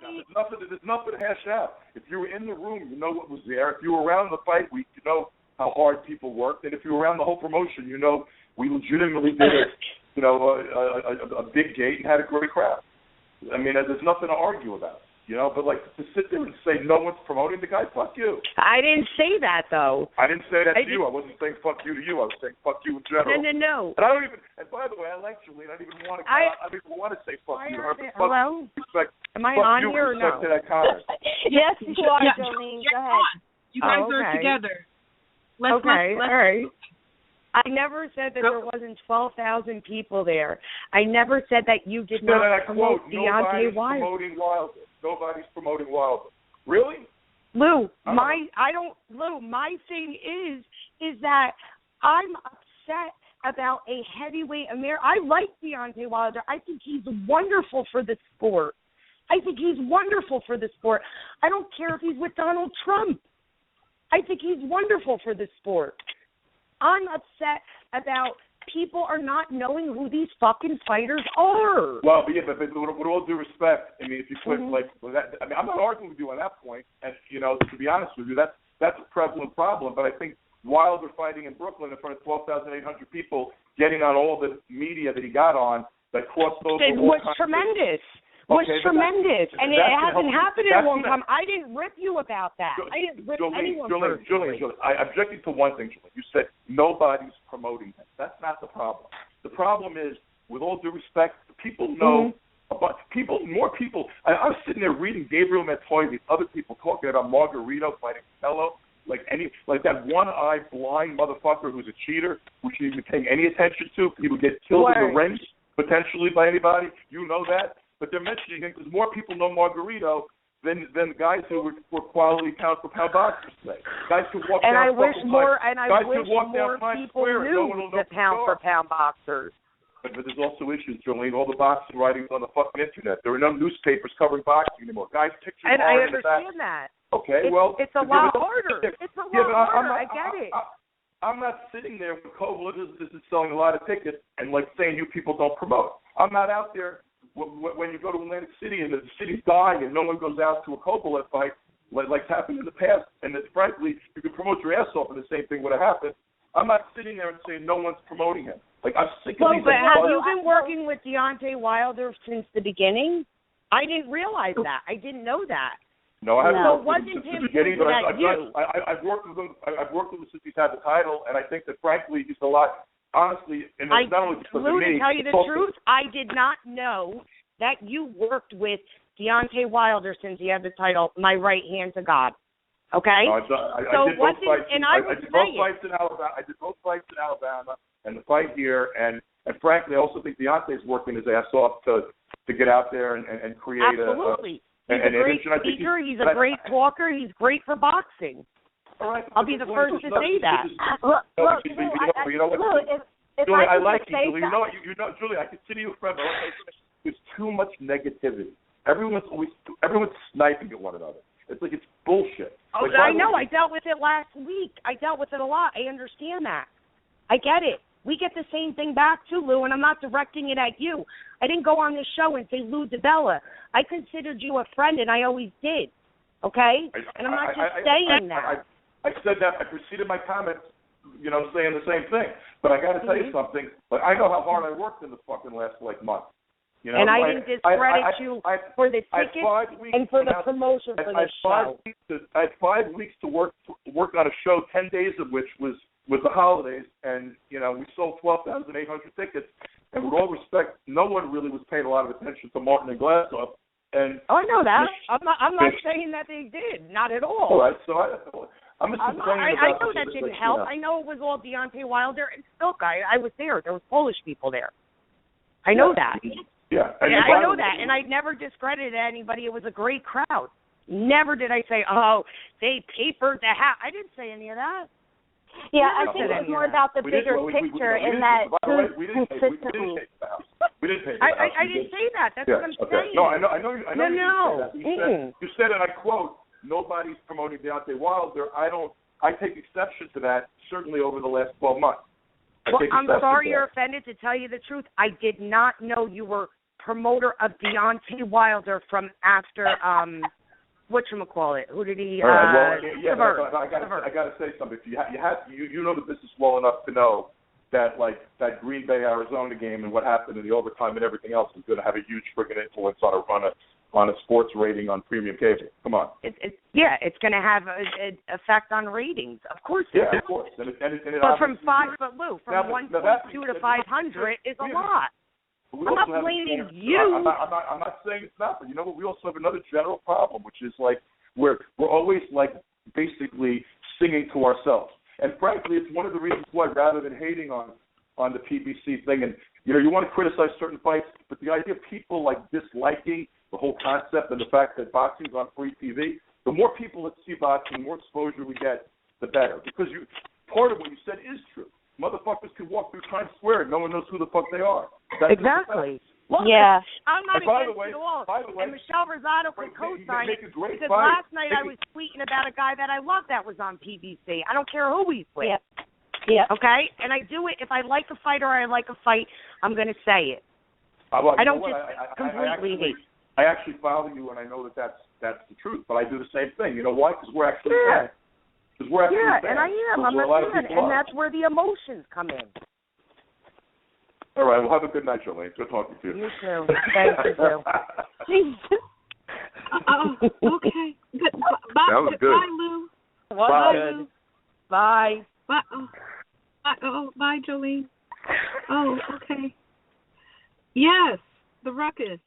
There's nothing to hash out. If you were in the room, you know what was there. If you were around the fight week, you know how hard people worked. And if you were around the whole promotion, you know we legitimately did a big gate and had a great crowd. I mean, there's nothing to argue about. You know, but like to sit there and say no one's promoting the guy, fuck you. I didn't say that though. I didn't say that to you. I wasn't saying fuck you to you. I was saying fuck you in general. No. And I don't even. And by the way, I like Jolene. I don't even want to. I don't even want to say fuck you to her. Hello. Am I on here or no? To that comment. Yes, you are, Jolene. Go ahead. You guys are together. Let's all right. I never said that there wasn't 12,000 people there. I never said that you did not promote Deontay Wilder. Nobody's promoting Wilder. Really? Lou, my thing is that I'm upset about a heavyweight I like Deontay Wilder. I think he's wonderful for the sport. I don't care if he's with Donald Trump. I think he's wonderful for the sport. I'm upset about people are not knowing who these fucking fighters are. Well, but with all due respect, I mean, if you put I'm not arguing with you on that point. And you know, to be honest with you, that's a prevalent problem. But I think Wilder fighting in Brooklyn in front of 12,800 people, getting on all the media that he got on, that crossed over. It was tremendous. And it hasn't happened in a long time. I didn't rip you about that. I didn't rip anyone. Jolene, I objected to one thing, Jolene. You said nobody's promoting him. That's not the problem. The problem is, with all due respect, people know about more people. I was sitting there reading Gabriel Montoya, these other people talking about Margarito fighting Canelo, like that one-eyed blind motherfucker who's a cheater, who shouldn't even paying any attention to. He would get killed in the ring potentially by anybody. You know that. But they're mentioning him because more people know Margarito than guys who were quality pound-for-pound boxers today. Guys who walk down more people knew the pound-for-pound boxers. But there's also issues, Jolene. All the boxing writing's on the fucking internet. There are no newspapers covering boxing anymore. Guys' pictures and are I understand that. Okay, it's a lot harder. It's a lot harder. I get it. I'm not sitting there when Kovalev is selling a lot of tickets and like saying you people don't promote. I'm not out there. When you go to Atlantic City and the city's dying and no one goes out to a Kovalev fight, like's happened in the past, and that frankly, you could promote your ass off and the same thing would have happened. I'm not sitting there and saying no one's promoting him. Like, I'm sick of these. But have you been working with Deontay Wilder since the beginning? I didn't realize that. I didn't know that. No, I haven't. So it wasn't him beginning, but you. I've worked with him. I've worked with him since he's had the title, and I think that frankly, he's a lot. Honestly, and it's not only because of me. To tell you the truth, I did not know that you worked with Deontay Wilder since he had the title. My right hand to God. Okay. No, I did both fights. I did both fights in Alabama. I did both fights in Alabama, and the fight here, and frankly, I also think Deontay's working his ass off to get out there and create Absolutely. He's a great speaker. He's a great talker. He's great for boxing. All right. I'll be the first to say that. Julie, I like you, Julie. You know, Julie, I consider you a friend. But there's too much negativity. Everyone's sniping at one another. It's like it's bullshit. Oh, I know. I dealt with it last week. I dealt with it a lot. I understand that. I get it. We get the same thing back too, Lou, and I'm not directing it at you. I didn't go on this show and say Lou DiBella. I considered you a friend, and I always did. Okay? And I'm not just saying that. I said that. I preceded my comments, saying the same thing. But I got to tell you something. Like, I know how hard I worked in the fucking last month. And I didn't discredit you for the tickets and for the promotion for this show. I had 5 weeks to work on a show, 10 days of which was the holidays, and we sold 12,800 tickets. And with all respect, no one really was paying a lot of attention to Martin and Glasshoff. And I know that. I'm not saying that they did, not at all. All right, so I'm just complaining about. I know that didn't help. I know it was all Deontay Wilder and Silk. I was there. There was Polish people there. I know that. Yeah, I know that, and I never discredited anybody. It was a great crowd. Never did I say, oh, they papered the hat. I didn't say any of that. Yeah, I think it was more about the bigger picture in that consistently. We didn't pay. I didn't say that. That's what I'm saying. No, I know. No. You said, and I quote, nobody's promoting Deontay Wilder. I take exception to that, certainly over the last 12 months. Well, I'm sorry you're offended. To tell you the truth, I did not know you were promoter of Deontay Wilder from after whatchamacallit? Who did he? I got to say something. You know the business well enough to know that that Green Bay Arizona game and what happened in the overtime and everything else is going to have a huge friggin' influence on a sports rating on premium cable. Come on. It's going to have an effect on ratings. Of course. Yeah, of course. And but from 1.2 to 500 is a lot. I'm not blaming you. I'm not saying it's not, but you know what? We also have another general problem, which is we're always basically singing to ourselves. And frankly, it's one of the reasons why, rather than hating on the PBC thing, and you want to criticize certain fights, but the idea of people disliking the whole concept and the fact that boxing's on free TV, the more people that see boxing, the more exposure we get, the better. Because part of what you said is true. Motherfuckers can walk through Times Square and no one knows who the fuck they are. Exactly. Well, yeah. I'm not against it at all. And Michelle Rosado can co-sign it because last night I was tweeting about a guy that I love that was on PBC. I don't care who he's with. Yeah. Okay? And I do it. If I like a fight or I like a fight, I'm going to say it. I don't completely hate. I actually follow you, and I know that's the truth. But I do the same thing. You know why? Because we're actually fans. Because we're actually fans. And I am. I'm a fan, and that's where the emotions come in. All right. Well, have a good night, Jolene. Good talking to you. You too. Thank you, too. Okay. Good. Bye. That was good. Bye, Lou. Bye. Lou. Bye. Bye. Bye, Jolene. Oh, okay. Yes, the Ruckus.